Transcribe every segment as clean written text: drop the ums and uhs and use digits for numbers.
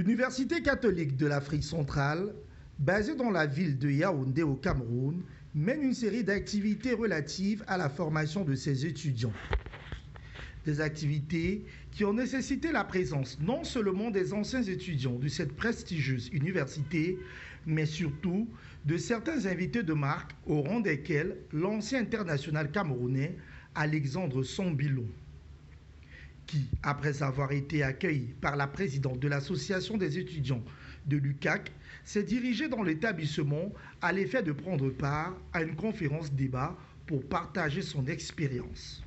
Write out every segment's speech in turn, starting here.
L'Université catholique de l'Afrique centrale, basée dans la ville de Yaoundé au Cameroun, mène une série d'activités relatives à la formation de ses étudiants. Des activités qui ont nécessité la présence non seulement des anciens étudiants de cette prestigieuse université, mais surtout de certains invités de marque, au rang desquels l'ancien international camerounais Alexandre Sombilon, qui, après avoir été accueilli par la présidente de l'association des étudiants de l'UCAC, s'est dirigé dans l'établissement à l'effet de prendre part à une conférence débat pour partager son expérience.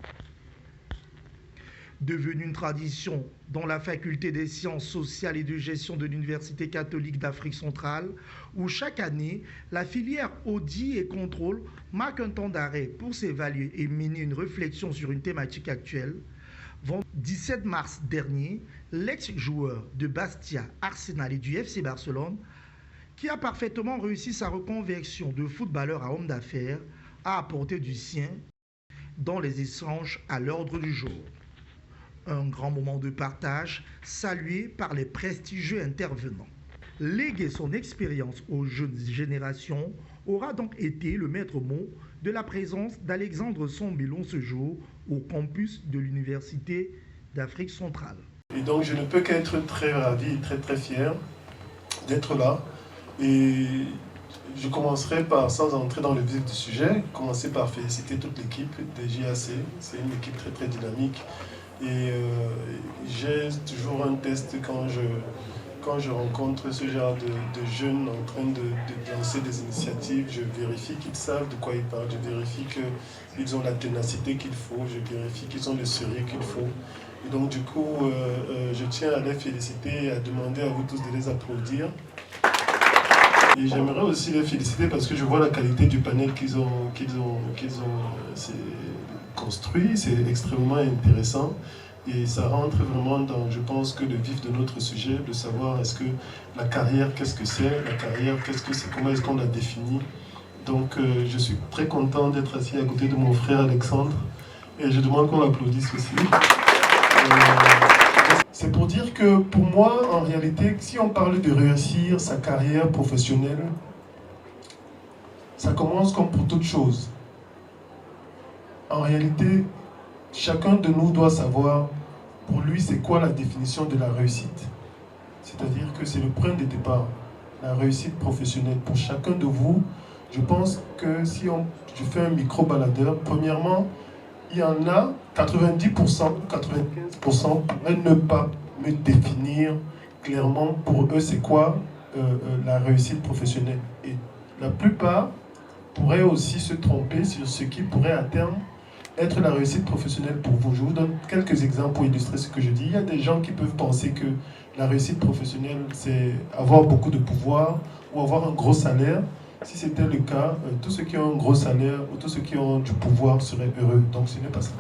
Devenue une tradition dans la faculté des sciences sociales et de gestion de l'Université catholique d'Afrique centrale, où chaque année, la filière audit et contrôle marque un temps d'arrêt pour s'évaluer et mener une réflexion sur une thématique actuelle, 17 mars dernier, l'ex-joueur de Bastia, Arsenal et du FC Barcelone, qui a parfaitement réussi sa reconversion de footballeur à homme d'affaires, a apporté du sien dans les échanges à l'ordre du jour. Un grand moment de partage salué par les prestigieux intervenants. Léguer son expérience aux jeunes générations aura donc été le maître mot de la présence d'Alexandre Sombilon ce jour au campus de l'Université d'Afrique centrale. Et donc je ne peux qu'être très ravi et très fier d'être là. Et je commencerai par, sans entrer dans le vif du sujet, commencer par féliciter toute l'équipe des JAC. C'est une équipe très dynamique. Et j'ai toujours un test quand je rencontre ce genre de jeunes en train de lancer des initiatives. Je vérifie qu'ils savent de quoi ils parlent, je vérifie qu'ils ont la ténacité qu'il faut, je vérifie qu'ils ont le sérieux qu'il faut. Et donc du coup, je tiens à les féliciter et à demander à vous tous de les applaudir. Et j'aimerais aussi les féliciter parce que je vois la qualité du panel qu'ils ont construit, c'est extrêmement intéressant et ça rentre vraiment dans, je pense, que le vif de notre sujet, de savoir est-ce que la carrière, qu'est-ce que c'est, la carrière, qu'est-ce que c'est, comment est-ce qu'on la définit. Donc je suis très content d'être assis à côté de mon frère Alexandre et je demande qu'on l'applaudisse aussi. C'est pour dire que pour moi, en réalité, si on parle de réussir sa carrière professionnelle, ça commence comme pour toute chose. En réalité, chacun de nous doit savoir, pour lui, c'est quoi la définition de la réussite. C'est-à-dire que c'est le point de départ, la réussite professionnelle. Pour chacun de vous, je pense que si je fais un micro-baladeur, premièrement, il y en a 90%, 95% pourraient ne pas me définir clairement pour eux c'est quoi la réussite professionnelle. Et la plupart pourraient aussi se tromper sur ce qui pourrait à terme être la réussite professionnelle pour vous. Je vous donne quelques exemples pour illustrer ce que je dis. Il y a des gens qui peuvent penser que la réussite professionnelle, c'est avoir beaucoup de pouvoir ou avoir un gros salaire. Si c'était le cas, tous ceux qui ont un gros salaire ou tous ceux qui ont du pouvoir seraient heureux. Donc ce n'est pas ça.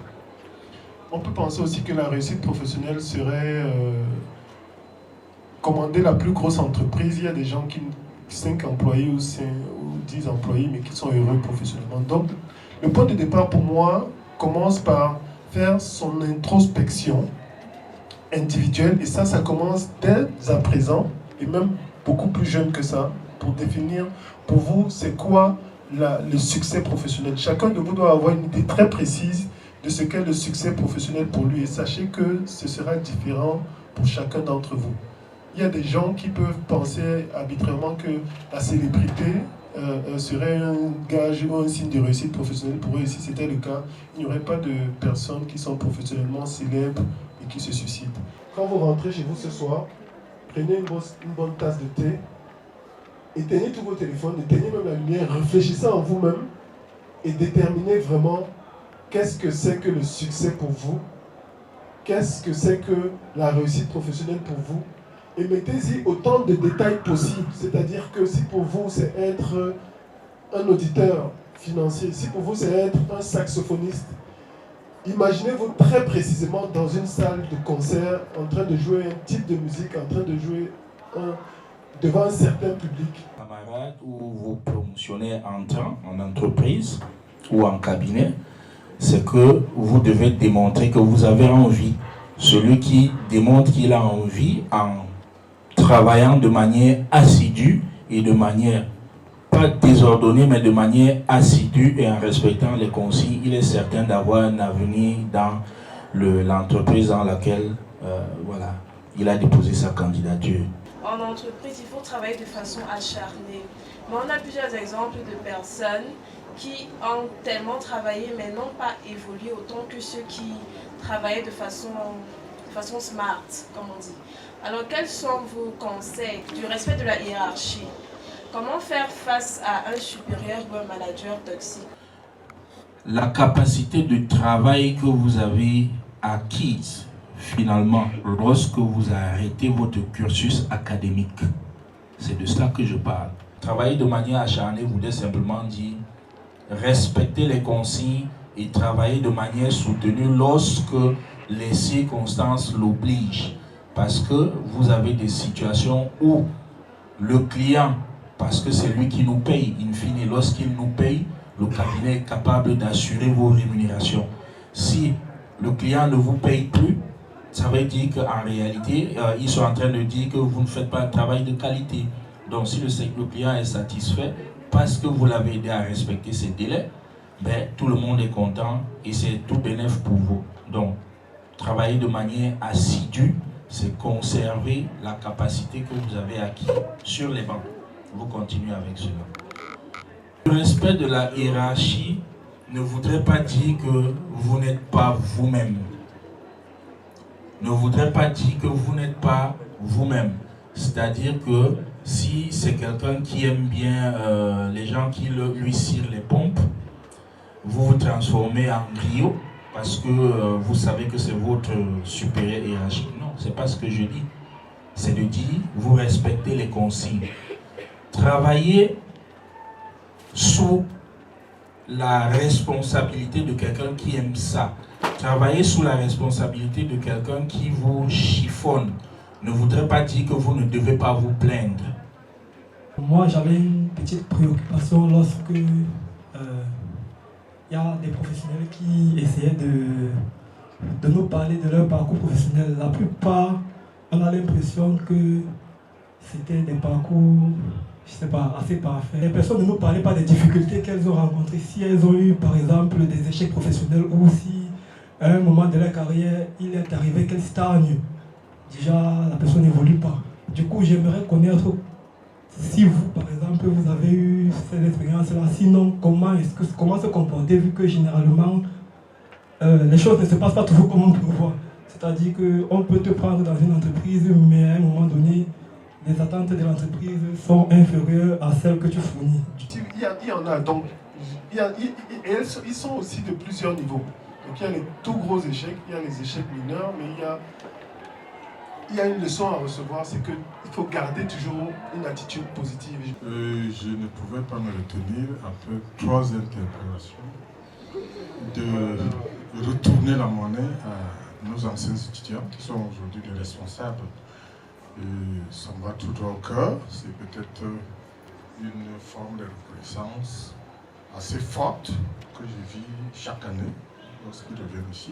On peut penser aussi que la réussite professionnelle serait commander la plus grosse entreprise. Il y a des gens qui ont 5 employés ou 10 employés, mais qui sont heureux professionnellement. Donc le point de départ pour moi commence par faire son introspection individuelle. Et ça commence dès à présent, et même beaucoup plus jeune que ça, pour définir pour vous c'est quoi le succès professionnel. Chacun de vous doit avoir une idée très précise de ce qu'est le succès professionnel pour lui. Et sachez que ce sera différent pour chacun d'entre vous. Il y a des gens qui peuvent penser arbitrairement que la célébrité serait un gage ou un signe de réussite professionnelle pour eux. Et si c'était le cas, il n'y aurait pas de personnes qui sont professionnellement célèbres et qui se suicident. Quand vous rentrez chez vous ce soir, prenez une bonne tasse de thé, éteignez tous vos téléphones, éteignez même la lumière, réfléchissez en vous-même et déterminez vraiment qu'est-ce que c'est que le succès pour vous, qu'est-ce que c'est que la réussite professionnelle pour vous, et mettez-y autant de détails possibles. C'est-à-dire que si pour vous c'est être un auditeur financier, si pour vous c'est être un saxophoniste, imaginez-vous très précisément dans une salle de concert en train de jouer un type de musique, en train de jouer devant un certain public. Camarade, où vous promotionnez en temps, en entreprise ou en cabinet, c'est que vous devez démontrer que vous avez envie. Celui qui démontre qu'il a envie en travaillant de manière assidue et de manière pas désordonnée, mais de manière assidue et en respectant les consignes, il est certain d'avoir un avenir dans l'entreprise dans laquelle voilà, il a déposé sa candidature. En entreprise, il faut travailler de façon acharnée. Mais on a plusieurs exemples de personnes qui ont tellement travaillé mais n'ont pas évolué autant que ceux qui travaillaient de façon smart, comme on dit. Alors, quels sont vos conseils du respect de la hiérarchie? Comment faire face à un supérieur ou un manager toxique? La capacité de travail que vous avez acquise finalement lorsque vous arrêtez votre cursus académique, c'est de cela que je parle. Travailler de manière acharnée voudrait simplement dire respecter les consignes et travailler de manière soutenue lorsque les circonstances l'obligent. Parce que vous avez des situations où le client, parce que c'est lui qui nous paye, in fine, lorsqu'il nous paye, le cabinet est capable d'assurer vos rémunérations. Si le client ne vous paye plus, ça veut dire qu'en réalité, ils sont en train de dire que vous ne faites pas un travail de qualité. Donc si le client est satisfait, parce que vous l'avez aidé à respecter ses délais, ben, tout le monde est content et c'est tout bénéf pour vous. Donc, travailler de manière assidue, c'est conserver la capacité que vous avez acquise sur les bancs. Vous continuez avec cela. Le respect de la hiérarchie ne voudrait pas dire que vous n'êtes pas vous-même. Ne voudrait pas dire que vous n'êtes pas vous-même. C'est-à-dire que si c'est quelqu'un qui aime bien les gens qui lui cirent les pompes, vous vous transformez en griot parce que vous savez que c'est votre supérieur hiérarchique. Non, c'est pas ce que je dis. C'est de dire, vous respectez les consignes. Travaillez sous la responsabilité de quelqu'un qui aime ça. Travaillez sous la responsabilité de quelqu'un qui vous chiffonne. Ne voudrait pas dire que vous ne devez pas vous plaindre. Moi, j'avais une petite préoccupation lorsque il y a des professionnels qui essayaient de nous parler de leur parcours professionnel. La plupart, on a l'impression que c'était des parcours, je sais pas, assez parfaits. Les personnes ne nous parlaient pas des difficultés qu'elles ont rencontrées. Si elles ont eu, par exemple, des échecs professionnels ou si, à un moment de leur carrière, il est arrivé qu'elles stagnent. Déjà, la personne n'évolue pas. Du coup, j'aimerais connaître si vous, par exemple, vous avez eu cette expérience-là. Sinon, comment se comporter, vu que généralement, les choses ne se passent pas toujours comme on prévoit. C'est-à-dire qu'on peut te prendre dans une entreprise, mais à un moment donné, les attentes de l'entreprise sont inférieures à celles que tu fournis. Il y en a, donc, ils sont aussi de plusieurs niveaux. Donc il y a les tout gros échecs, il y a les échecs mineurs, mais il y a une leçon à recevoir, c'est qu'il faut garder toujours une attitude positive. Je ne pouvais pas me retenir après 3 interpellations de retourner la monnaie à nos anciens étudiants qui sont aujourd'hui les responsables. Ça me va tout droit au cœur. C'est peut-être une forme de reconnaissance assez forte que je vis chaque année lorsqu'ils reviennent ici.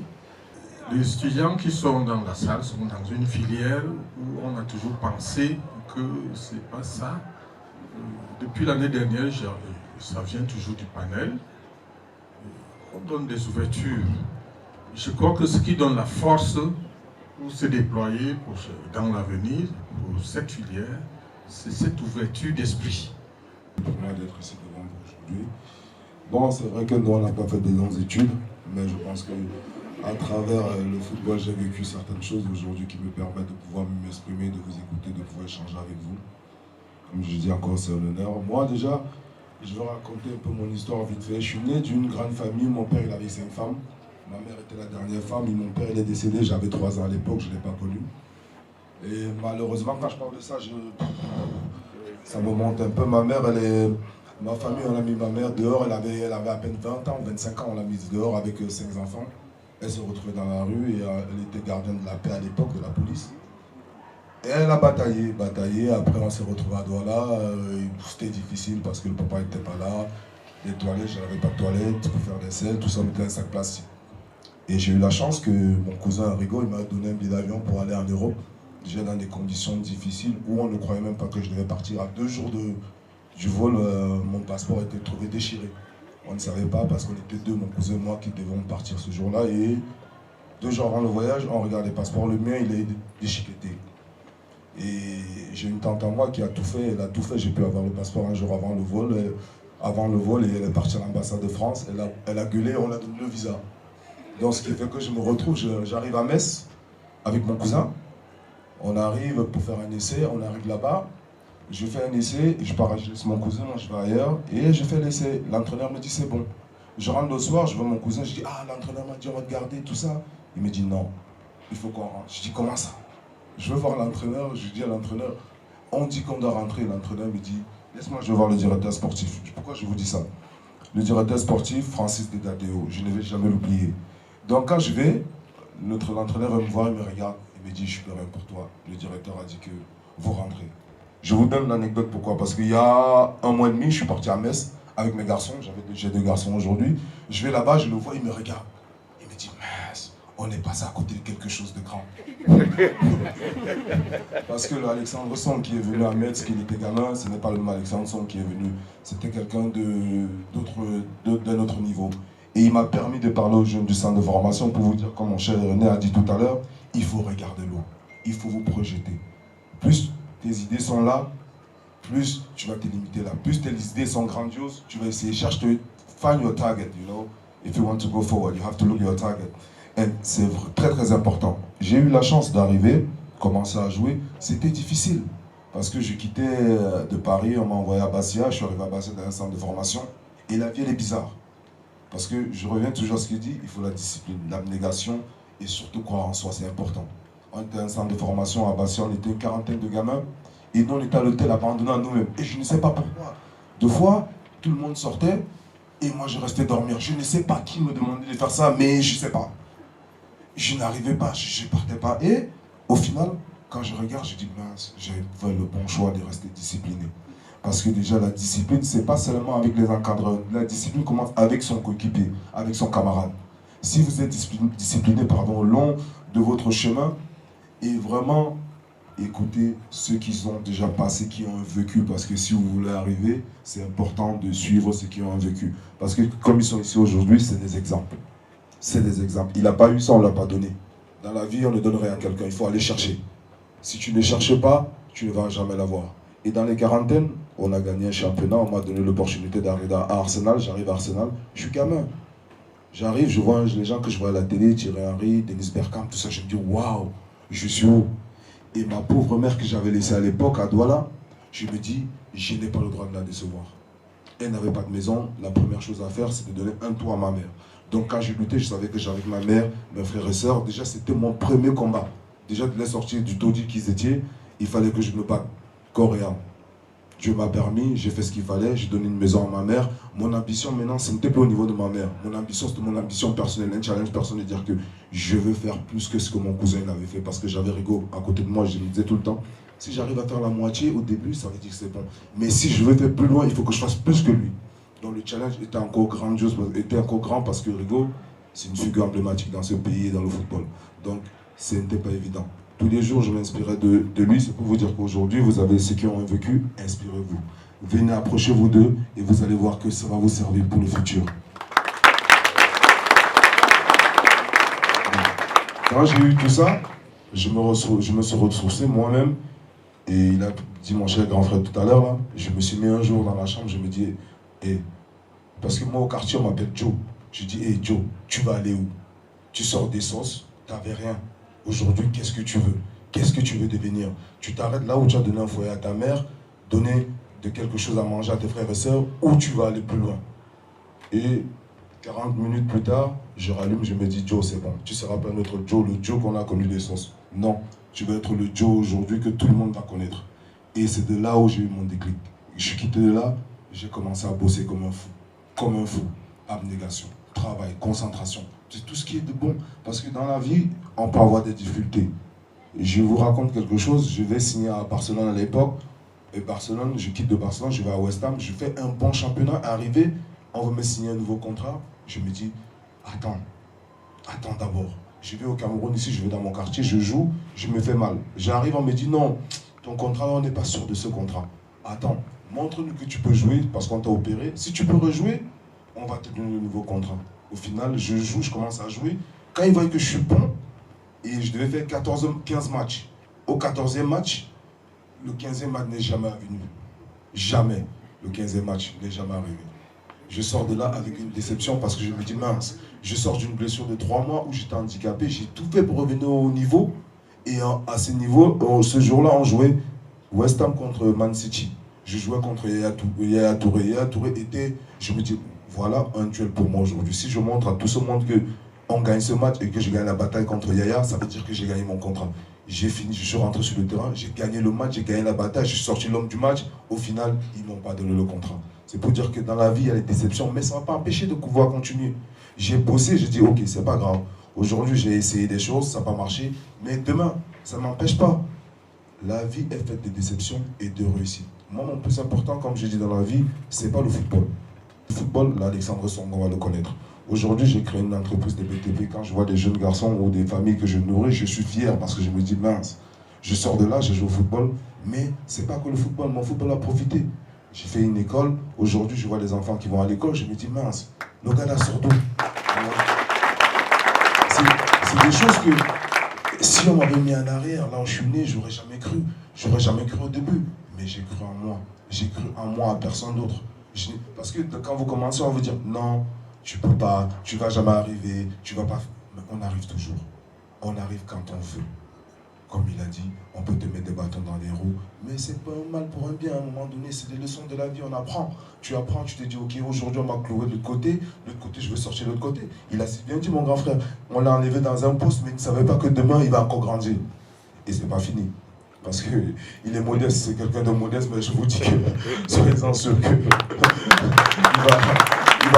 Les étudiants qui sont dans la salle sont dans une filière où on a toujours pensé que c'est pas ça. Depuis l'année dernière, ça vient toujours du panel. On donne des ouvertures. Je crois que ce qui donne la force pour se déployer dans l'avenir, pour cette filière, c'est cette ouverture d'esprit. Pour moi d'être ici devant vous aujourd'hui. Bon, c'est vrai que nous, on n'a pas fait de longues études, mais je pense que à travers le football, j'ai vécu certaines choses aujourd'hui qui me permettent de pouvoir m'exprimer, de vous écouter, de pouvoir échanger avec vous. Comme je dis encore, c'est un honneur. Moi, déjà, je vais raconter un peu mon histoire vite fait. Je suis né d'une grande famille. Mon père, il avait 5 femmes. Ma mère était la dernière femme. Et mon père, il est décédé. J'avais 3 ans à l'époque. Je ne l'ai pas connu. Et malheureusement, quand je parle de ça, ça me monte un peu. Ma mère, ma famille, on a mis ma mère dehors. Elle avait à peine 20 ans, 25 ans. On l'a mise dehors avec 5 enfants. Elle se retrouvait dans la rue et elle était gardienne de la paix à l'époque, de la police. Et elle a bataillé. Après, on s'est retrouvé à Douala. C'était difficile parce que le papa n'était pas là. Les toilettes, je n'avais pas de toilettes pour faire des selles. Tout ça, on mettait un sac plastique. Et j'ai eu la chance que mon cousin Rigo, il m'a donné un billet d'avion pour aller en Europe. déjà dans des conditions difficiles où on ne croyait même pas que je devais partir. À 2 jours du vol, mon passeport était trouvé déchiré. On ne savait pas parce qu'on était deux, mon cousin et moi, qui devions partir ce jour-là. Et 2 jours avant le voyage, on regarde les passeports. Le mien, il est déchiqueté. Et j'ai une tante à moi qui a tout fait. Elle a tout fait. J'ai pu avoir le passeport un jour avant le vol. Et elle est partie à l'ambassade de France. Elle a gueulé, on a donné le visa. Donc ce qui fait que je me retrouve, j'arrive à Metz avec mon cousin. On arrive pour faire un essai, on arrive là-bas. Je fais un essai, je pars, je laisse mon cousin, moi je vais ailleurs. Et je fais l'essai. L'entraîneur me dit c'est bon. Je rentre le soir, je vois mon cousin, je dis ah, l'entraîneur m'a dit on va te garder, tout ça. Il me dit non, il faut qu'on rentre. Je dis comment ça? Je veux voir l'entraîneur, je dis à l'entraîneur, on dit qu'on doit rentrer. L'entraîneur me dit laisse-moi, je veux voir le directeur sportif. Pourquoi je vous dis ça? Le directeur sportif, Francis Dedadeo, je ne vais jamais l'oublier. Donc quand je vais, l'entraîneur me voit, il me regarde, il me dit je peux rien pour toi. Le directeur a dit que vous rentrez. Je vous donne l'anecdote pourquoi. Parce qu'il y a 1 mois et demi, je suis parti à Metz avec mes garçons. J'ai 2 garçons aujourd'hui. Je vais là-bas, je le vois, il me regarde. Il me dit mince, on est passé à côté de quelque chose de grand. Parce que l'Alexandre Song qui est venu à Metz, qu'il était gamin, ce n'est pas le même Alexandre Song qui est venu. C'était quelqu'un d'un autre niveau. Et il m'a permis de parler aux jeunes du centre de formation pour vous dire, comme mon cher René a dit tout à l'heure, il faut regarder loin, il faut vous projeter. Plus tes idées sont là, plus tu vas te limiter là. Plus tes idées sont grandioses, tu vas essayer, cherche find your target, you know. If you want to go forward, you have to look your target. Et c'est très très important. J'ai eu la chance d'arriver, commencer à jouer, c'était difficile. Parce que je quittais de Paris, on m'a envoyé à Bastia, je suis arrivé à Bastia dans un centre de formation, et la vie elle est bizarre. Parce que je reviens toujours à ce qu'il dit, il faut la discipline, l'abnégation et surtout croire en soi, c'est important. On était un centre de formation à Bastia, on était une 40aine de gamins et nous on était à l'hôtel abandonné à nous-mêmes. Et je ne sais pas pourquoi. 2 fois, tout le monde sortait et moi je restais dormir. Je ne sais pas qui me demandait de faire ça, mais je ne sais pas. Je n'arrivais pas, je ne partais pas. Et au final, quand je regarde, je dis mince, j'ai fait le bon choix de rester discipliné. Parce que déjà la discipline, c'est pas seulement avec les encadreurs. La discipline commence avec son coéquipier, avec son camarade. Si vous êtes discipliné au long de votre chemin, et vraiment écoutez ceux qui sont déjà passés, qui ont vécu, parce que si vous voulez arriver, c'est important de suivre ceux qui ont vécu. Parce que comme ils sont ici aujourd'hui, c'est des exemples. C'est des exemples. Il n'a pas eu ça, on ne l'a pas donné. Dans la vie, on ne donne rien à quelqu'un, il faut aller chercher. Si tu ne cherches pas, tu ne vas jamais l'avoir. Et dans les quarantaines, on a gagné un championnat, on m'a donné l'opportunité d'arriver à Arsenal, j'arrive à Arsenal, je suis gamin. J'arrive, je vois les gens que je vois à la télé, Thierry Henry, Dennis Bergkamp, tout ça, je me dis waouh, je suis où? Et ma pauvre mère que j'avais laissée à l'époque à Douala, je me dis, je n'ai pas le droit de la décevoir. Elle n'avait pas de maison, la première chose à faire, c'est de donner un toit à ma mère. Donc quand j'ai lutté, je savais que j'avais ma mère, mes frères et sœurs, déjà c'était mon premier combat. Déjà de les sortir du taudis qu'ils étaient, il fallait que je me batte corps et âme. Dieu m'a permis, j'ai fait ce qu'il fallait, j'ai donné une maison à ma mère. Mon ambition maintenant, ce n'était plus au niveau de ma mère. Mon ambition, c'était mon ambition personnelle, un challenge personnel de dire que je veux faire plus que ce que mon cousin avait fait. Parce que j'avais Rigo à côté de moi, je me disais tout le temps, si j'arrive à faire la moitié au début, ça veut dire que c'est bon. Mais si je veux faire plus loin, il faut que je fasse plus que lui. Donc le challenge était encore grandiose, était encore grand parce que Rigo, c'est une figure emblématique dans ce pays et dans le football. Donc ce n'était pas évident. Tous les jours, je m'inspirais de lui. C'est pour vous dire qu'aujourd'hui, vous avez ceux qui ont vécu, inspirez-vous. Venez, approchez-vous d'eux et vous allez voir que ça va vous servir pour le futur. Quand j'ai eu tout ça, je me suis ressourcé moi-même. Et il a dit mon cher grand frère tout à l'heure, je me suis mis un jour dans la chambre, je me dis, parce que moi au quartier, on m'appelle Joe. Je dis, Joe, tu vas aller où? Tu sors des sauces, tu n'avais rien. Aujourd'hui, qu'est-ce que tu veux? Qu'est-ce que tu veux devenir? Tu t'arrêtes là où tu as donné un foyer à ta mère, donner de quelque chose à manger à tes frères et sœurs, ou tu vas aller plus loin? Et 40 minutes plus tard, je rallume, je me dis, Joe, c'est bon. Tu ne seras pas notre Joe, le Joe qu'on a connu des sauces. Non, tu vas être le Joe aujourd'hui que tout le monde va connaître. Et c'est de là où j'ai eu mon déclic. Je suis quitté de là, j'ai commencé à bosser comme un fou. Comme un fou. Abnégation, travail, concentration. C'est tout ce qui est de bon. Parce que dans la vie, on peut avoir des difficultés. Je vous raconte quelque chose. Je vais signer à Barcelone à l'époque. Et Barcelone, je quitte de Barcelone, je vais à West Ham. Je fais un bon championnat. Arrivé, on veut me signer un nouveau contrat. Je me dis, attends d'abord. Je vais au Cameroun, ici, je vais dans mon quartier, je joue, je me fais mal. J'arrive, on me dit non, ton contrat, on n'est pas sûr de ce contrat. Attends, montre-nous que tu peux jouer parce qu'on t'a opéré. Si tu peux rejouer, on va te donner le nouveau contrat. Au final, je joue, je commence à jouer. Quand ils voient que je suis bon, et je devais faire 15 matchs. Au 14e match, le 15e match n'est jamais venu. Jamais. Le 15e match n'est jamais arrivé. Je sors de là avec une déception parce que je me dis mince, je sors d'une blessure de 3 mois où j'étais handicapé, j'ai tout fait pour revenir au niveau. Et à ce niveau, ce jour-là, on jouait West Ham contre Man City. Je jouais contre Yaya Touré. Yaya Touré était, je me dis, voilà un duel pour moi aujourd'hui. Si je montre à tout ce monde qu'on gagne ce match et que je gagne la bataille contre Yaya, ça veut dire que j'ai gagné mon contrat. J'ai fini, je suis rentré sur le terrain, j'ai gagné le match, j'ai gagné la bataille, je suis sorti l'homme du match. Au final, ils ne m'ont pas donné le contrat. C'est pour dire que dans la vie, il y a des déceptions, mais ça ne m'a pas empêché de pouvoir continuer. J'ai bossé, j'ai dit, ok, c'est pas grave. Aujourd'hui, j'ai essayé des choses, ça n'a pas marché, mais demain, ça ne m'empêche pas. La vie est faite de déceptions et de réussites. Moi, mon plus important, comme j'ai dit dans la vie, ce n'est pas le football. Le football, là, Alexandre Songo va le connaître. Aujourd'hui, j'ai créé une entreprise de BTP. Quand je vois des jeunes garçons ou des familles que je nourris, je suis fier parce que je me dis, mince, je sors de là, je joue au football, mais ce n'est pas que le football, mon football a profité. J'ai fait une école, aujourd'hui, je vois des enfants qui vont à l'école, je me dis, mince, le gars là sort d'où? C'est des choses que, si on m'avait mis en arrière, là où je suis né, j'aurais jamais cru. J'aurais jamais cru au début, mais j'ai cru en moi. J'ai cru en moi, à personne d'autre. Parce que quand vous commencez, on vous dire, non, tu peux pas, tu vas jamais arriver, tu vas pas. Mais on arrive toujours. On arrive quand on veut. Comme il a dit, on peut te mettre des bâtons dans les roues, mais c'est pas un mal pour un bien. À un moment donné, c'est des leçons de la vie, on apprend. Tu apprends, tu te dis, ok, aujourd'hui on m'a cloué de l'autre côté, je veux sortir de l'autre côté. Il a si bien dit, mon grand frère, on l'a enlevé dans un poste, mais il ne savait pas que demain il va encore grandir. Et c'est pas fini. Parce qu'il est modeste, c'est quelqu'un de modeste, mais je vous dis que, soyez-en sûr qu'il va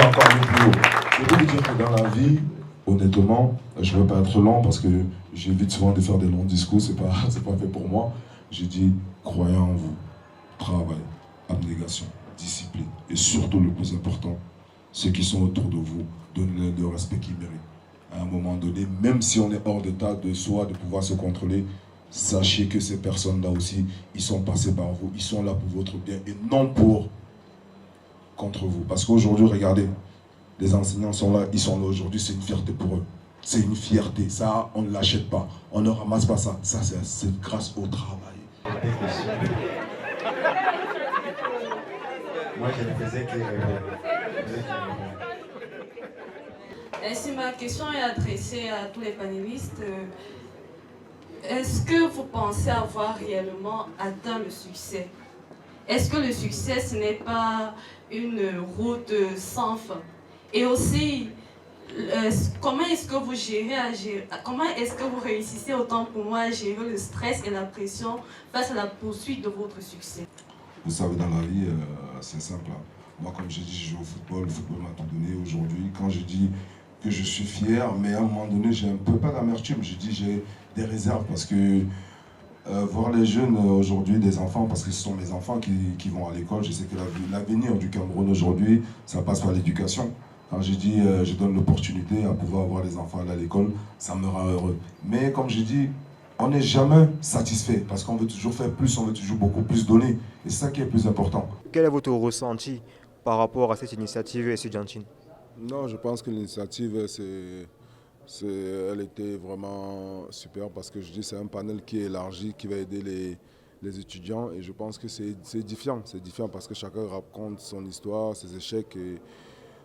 encore aller plus haut. Je peux vous dire que dans la vie, honnêtement, je ne veux pas être long parce que j'évite souvent de faire des longs discours, c'est pas fait pour moi. J'ai dit, croyez en vous, travail, abnégation, discipline et surtout le plus important, ceux qui sont autour de vous, donnez-leur le respect qu'ils méritent. À un moment donné, même si on est hors d'état de soi, de pouvoir se contrôler, sachez que ces personnes-là aussi, ils sont passés par vous, ils sont là pour votre bien et non contre vous. Parce qu'aujourd'hui, regardez, les enseignants sont là, ils sont là aujourd'hui, c'est une fierté pour eux. C'est une fierté, ça, on ne l'achète pas, on ne ramasse pas ça. Ça, c'est grâce au travail. Moi, je ne faisais que Ainsi, ma question est adressée à tous les panélistes. Est-ce que vous pensez avoir réellement atteint le succès? Est-ce que le succès, ce n'est pas une route sans fin? Et aussi, comment est-ce que vous comment est-ce que vous réussissez autant pour moi à gérer le stress et la pression face à la poursuite de votre succès? Vous savez, dans la vie, c'est simple. Moi, comme j'ai dit, je joue au football, le football m'a tout donné aujourd'hui. Quand je dis que je suis fier, mais à un moment donné, j'ai un peu pas d'amertume. Je dis j'ai des réserves parce que voir les jeunes aujourd'hui, des enfants, parce que ce sont mes enfants qui vont à l'école, je sais que l'avenir du Cameroun aujourd'hui, ça passe par l'éducation. Quand je dis je donne l'opportunité à pouvoir avoir les enfants à l'école, ça me rend heureux. Mais comme je dis, on n'est jamais satisfait parce qu'on veut toujours faire plus, on veut toujours beaucoup plus donner. Et c'est ça qui est le plus important. Quel est votre ressenti par rapport à cette initiative estudiantine? Non, je pense que l'initiative, elle était vraiment super parce que je dis c'est un panel qui est élargi, qui va aider les étudiants et je pense que c'est différent. C'est différent parce que chacun raconte son histoire, ses échecs et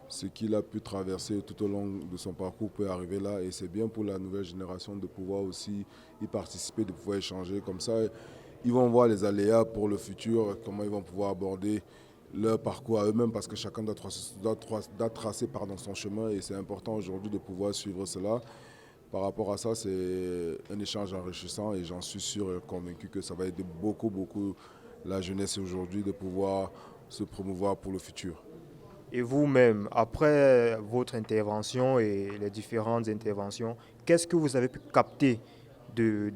ce qu'il a pu traverser tout au long de son parcours pour arriver là. Et c'est bien pour la nouvelle génération de pouvoir aussi y participer, de pouvoir échanger comme ça. Ils vont voir les aléas pour le futur, comment ils vont pouvoir aborder leur parcours à eux-mêmes parce que chacun doit tracer son chemin et c'est important aujourd'hui de pouvoir suivre cela. Par rapport à ça, c'est un échange enrichissant et j'en suis sûr et convaincu que ça va aider beaucoup la jeunesse aujourd'hui de pouvoir se promouvoir pour le futur. Et vous-même, après votre intervention et les différentes interventions, qu'est-ce que vous avez pu capter de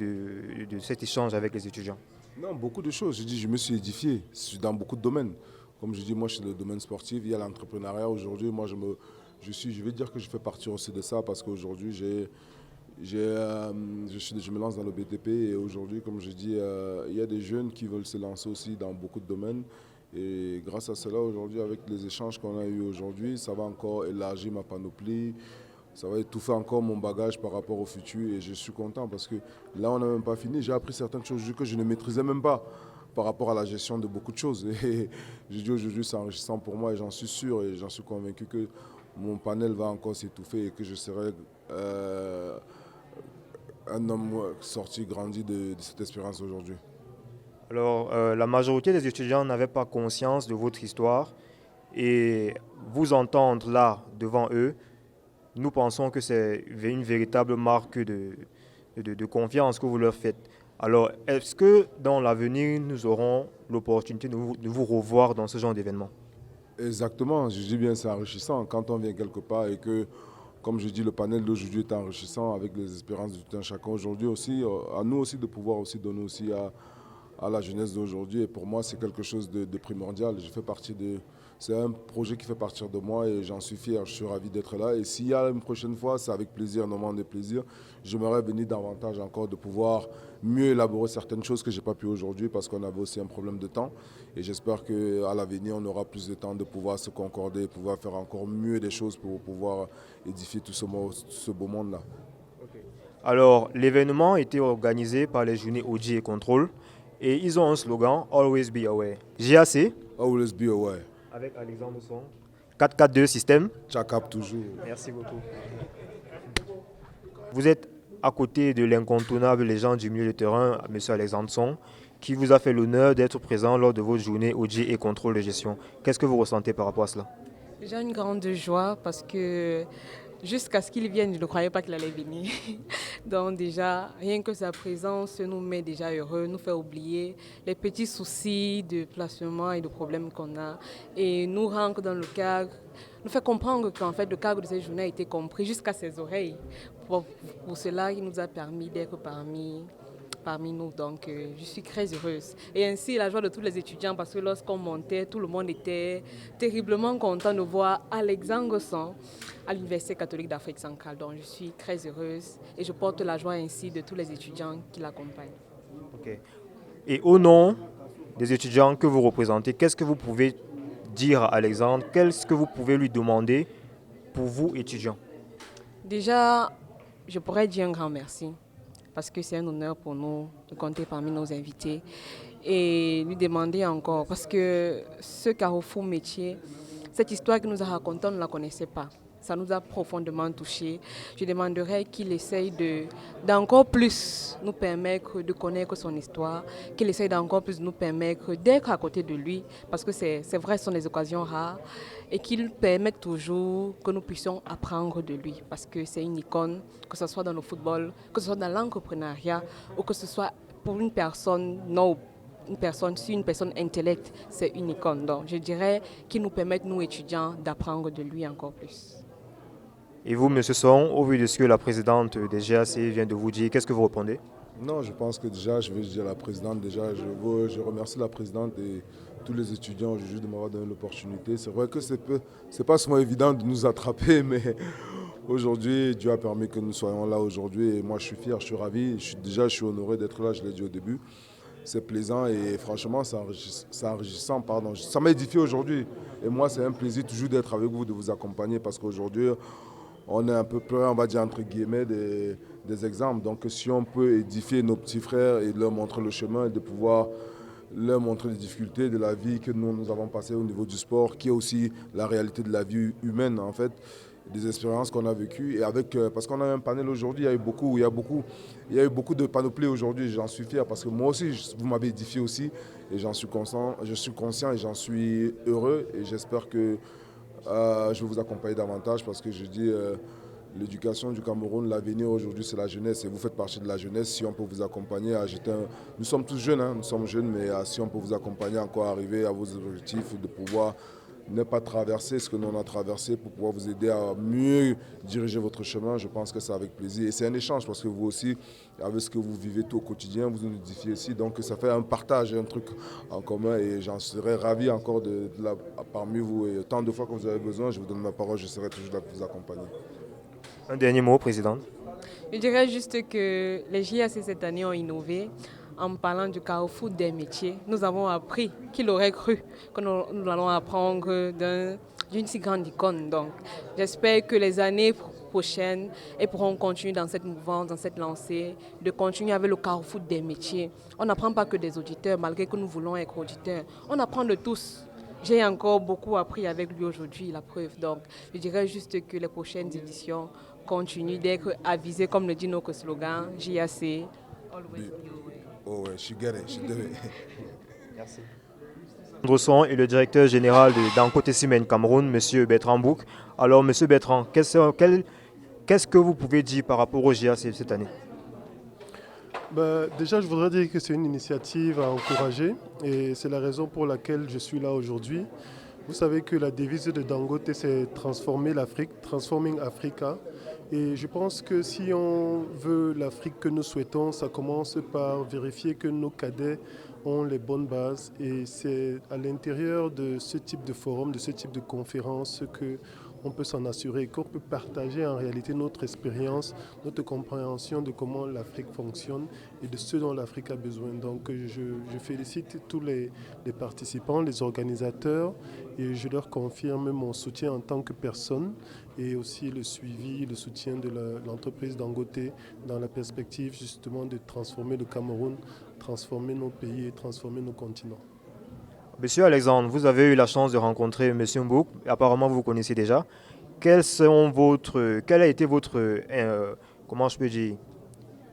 cet échange avec les étudiants? Non, beaucoup de choses. Je me suis édifié dans beaucoup de domaines. Comme je dis, moi, je suis dans le domaine sportif, il y a l'entrepreneuriat. Aujourd'hui, moi, je vais dire que je fais partie aussi de ça parce qu'aujourd'hui, j'ai Je me lance dans le BTP et aujourd'hui, comme je dis, il y a des jeunes qui veulent se lancer aussi dans beaucoup de domaines. Et grâce à cela, aujourd'hui, avec les échanges qu'on a eus aujourd'hui, ça va encore élargir ma panoplie, ça va étouffer encore mon bagage par rapport au futur. Et je suis content parce que là, on n'a même pas fini. J'ai appris certaines choses que je ne maîtrisais même pas par rapport à la gestion de beaucoup de choses. Et je dis aujourd'hui, c'est enrichissant pour moi et j'en suis sûr et j'en suis convaincu que mon panel va encore s'étouffer et que je serai un homme sorti, grandi de cette expérience aujourd'hui. Alors, la majorité des étudiants n'avaient pas conscience de votre histoire et vous entendre là, devant eux, nous pensons que c'est une véritable marque de confiance que vous leur faites. Alors, est-ce que dans l'avenir, nous aurons l'opportunité de vous revoir dans ce genre d'événement? Exactement, je dis bien c'est enrichissant quand on vient quelque part et que, comme je dis, le panel d'aujourd'hui est enrichissant avec les espérances de tout un chacun aujourd'hui aussi, à nous aussi de pouvoir aussi donner aussi à la jeunesse d'aujourd'hui. Et pour moi, c'est quelque chose de primordial. C'est un projet qui fait partir de moi et j'en suis fier, je suis ravi d'être là. Et s'il y a une prochaine fois, c'est avec plaisir, un moment de plaisir. J'aimerais venir davantage encore de pouvoir mieux élaborer certaines choses que je n'ai pas pu aujourd'hui parce qu'on avait aussi un problème de temps. Et j'espère qu'à l'avenir, on aura plus de temps de pouvoir se concorder, pouvoir faire encore mieux des choses pour pouvoir édifier tout ce beau monde-là. Okay. Alors, l'événement a été organisé par les journées OG et Contrôle et ils ont un slogan « Always be aware ». GAC. Always be aware. Avec Alexandre Son. 4-4-2 système. Tchakap toujours. Merci beaucoup. Vous êtes à côté de l'incontournable légende du milieu de terrain, M. Alexandre Son, qui vous a fait l'honneur d'être présent lors de votre journée OG et contrôle de gestion. Qu'est-ce que vous ressentez par rapport à cela? J'ai une grande joie parce que jusqu'à ce qu'il vienne, je ne croyais pas qu'il allait venir. Donc déjà, rien que sa présence nous met déjà heureux, nous fait oublier les petits soucis de placement et de problèmes qu'on a et nous rentre dans le cadre, nous fait comprendre qu'en fait le cadre de cette journée a été compris jusqu'à ses oreilles. Pour cela, il nous a permis d'être parmi nous. Donc, je suis très heureuse. Et ainsi, la joie de tous les étudiants, parce que lorsqu'on montait, tout le monde était terriblement content de voir Alexandre Son à l'Université catholique d'Afrique centrale. Donc, je suis très heureuse et je porte la joie ainsi de tous les étudiants qui l'accompagnent. Okay. Et au nom des étudiants que vous représentez, qu'est-ce que vous pouvez dire à Alexandre? Qu'est-ce que vous pouvez lui demander pour vous, étudiants? Déjà, je pourrais dire un grand merci. Parce que c'est un honneur pour nous de compter parmi nos invités et lui demander encore, parce que ce carrefour métier, cette histoire qu'il nous a racontée, on ne la connaissait pas. Ça nous a profondément touchés. Je demanderais qu'il essaye d'encore plus nous permettre de connaître son histoire, qu'il essaye d'encore plus nous permettre d'être à côté de lui, parce que c'est vrai, ce sont des occasions rares, et qu'il permette toujours que nous puissions apprendre de lui, parce que c'est une icône, que ce soit dans le football, que ce soit dans l'entrepreneuriat, ou que ce soit pour une personne si une personne intellecte, c'est une icône. Donc je dirais qu'il nous permette, nous étudiants, d'apprendre de lui encore plus. Et vous, M. Son, au vu de ce que la présidente des GAC vient de vous dire, qu'est-ce que vous répondez? Non, je pense que déjà, je vais dire à la présidente, je remercie la présidente et tous les étudiants aujourd'hui de m'avoir donné l'opportunité. C'est vrai que c'est pas souvent évident de nous attraper, mais aujourd'hui, Dieu a permis que nous soyons là aujourd'hui et moi je suis fier, je suis ravi, je suis honoré d'être là, je l'ai dit au début. C'est plaisant et franchement, c'est enrichissant. Ça m'a édifié aujourd'hui et moi, c'est un plaisir toujours d'être avec vous, de vous accompagner parce qu'aujourd'hui, on est un peu plein, on va dire entre guillemets, des exemples. Donc si on peut édifier nos petits frères et leur montrer le chemin et de pouvoir leur montrer les difficultés de la vie que nous avons passées au niveau du sport, qui est aussi la réalité de la vie humaine en fait, des expériences qu'on a vécues. Et parce qu'on a un panel aujourd'hui, il y a eu beaucoup de panoplies aujourd'hui, j'en suis fier parce que moi aussi, vous m'avez édifié aussi et je suis conscient et j'en suis heureux et j'espère que je vais vous accompagner davantage parce que je dis l'éducation du Cameroun, l'avenir aujourd'hui c'est la jeunesse et vous faites partie de la jeunesse. Si on peut vous accompagner nous sommes tous jeunes, nous sommes jeunes, mais si on peut vous accompagner encore à arriver à vos objectifs, de pouvoir ne pas traverser ce que nous on a traversé pour pouvoir vous aider à mieux diriger votre chemin, je pense que c'est avec plaisir. Et c'est un échange parce que vous aussi, avec ce que vous vivez tout au quotidien, vous nous édifiez aussi. Donc ça fait un partage, un truc en commun et j'en serais ravi encore parmi vous. Et tant de fois que vous avez besoin, je vous donne ma parole, je serai toujours là pour vous accompagner. Un dernier mot, Présidente. Je dirais juste que les JAC cette année ont innové en parlant du carrefour des métiers. Nous avons appris, qu'il aurait cru, que nous allons apprendre d'une si grande icône. Donc, j'espère que les années prochaines, elles pourront continuer dans cette mouvance, dans cette lancée, de continuer avec le carrefour des métiers. On n'apprend pas que des auditeurs, malgré que nous voulons être auditeurs. On apprend de tous. J'ai encore beaucoup appris avec lui aujourd'hui, la preuve. Donc, je dirais juste que les prochaines éditions continuent d'être avisées, comme le dit notre slogan, JAC. Always on your way. Oh ouais, she get it. Merci. Andresson est le directeur général de Dangote Cement Cameroun, M. Bertrand Bouc. Alors, M. Bertrand, qu'est-ce que vous pouvez dire par rapport au JAC cette année? Déjà, je voudrais dire que c'est une initiative à encourager et c'est la raison pour laquelle je suis là aujourd'hui. Vous savez que la devise de Dangote, c'est transformer l'Afrique, Transforming Africa. Et je pense que si on veut l'Afrique que nous souhaitons, ça commence par vérifier que nos cadets ont les bonnes bases. Et c'est à l'intérieur de ce type de forum, de ce type de conférence qu'on peut s'en assurer, qu'on peut partager en réalité notre expérience, notre compréhension de comment l'Afrique fonctionne et de ce dont l'Afrique a besoin. Donc je félicite tous les participants, les organisateurs et je leur confirme mon soutien en tant que personne et aussi le suivi, le soutien de l'entreprise Dangote dans la perspective justement de transformer le Cameroun, transformer nos pays et transformer nos continents. Monsieur Alexandre, vous avez eu la chance de rencontrer M. Mbouc, apparemment vous connaissez déjà. Quel a été votre, comment je peux dire,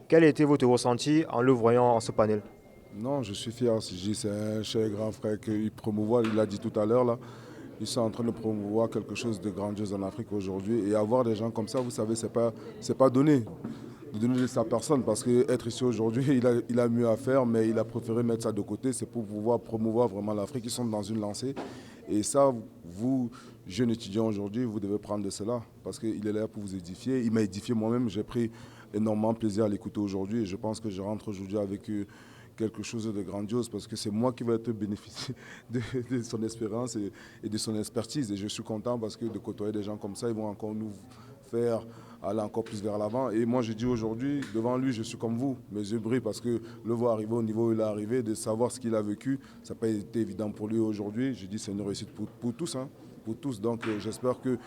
quel a été votre ressenti en le voyant en ce panel? Non, je suis fier, c'est un cher grand frère qu'il promouvoit, il l'a dit tout à l'heure là. Ils sont en train de promouvoir quelque chose de grandiose en Afrique aujourd'hui. Et avoir des gens comme ça, vous savez, c'est pas donné de donner de sa personne parce qu'être ici aujourd'hui, il a mieux à faire, mais il a préféré mettre ça de côté. C'est pour pouvoir promouvoir vraiment l'Afrique. Ils sont dans une lancée. Et ça, vous, jeunes étudiants aujourd'hui, vous devez prendre de cela parce qu'il est là pour vous édifier. Il m'a édifié moi-même. J'ai pris énormément plaisir à l'écouter aujourd'hui et je pense que je rentre aujourd'hui avec quelque chose de grandiose parce que c'est moi qui vais être bénéficier de son expérience et de son expertise. Et je suis content parce que de côtoyer des gens comme ça, ils vont encore nous faire aller encore plus vers l'avant. Et moi, je dis aujourd'hui, devant lui, je suis comme vous. Mes yeux brillent parce que le voir arriver au niveau où il est arrivé, de savoir ce qu'il a vécu, ça n'a pas été évident pour lui aujourd'hui. Je dis c'est une réussite pour tous. Hein, pour tous. Donc, j'espère que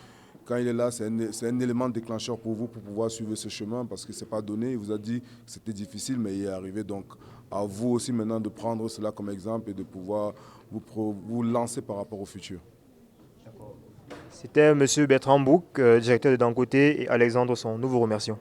quand il est là, c'est un élément déclencheur pour vous pour pouvoir suivre ce chemin parce que ce n'est pas donné. Il vous a dit que c'était difficile, mais il est arrivé. Donc, à vous aussi maintenant de prendre cela comme exemple et de pouvoir vous lancer par rapport au futur. C'était M. Bertrand Bouc, directeur de Dangote, et Alexandre Son. Nous vous remercions.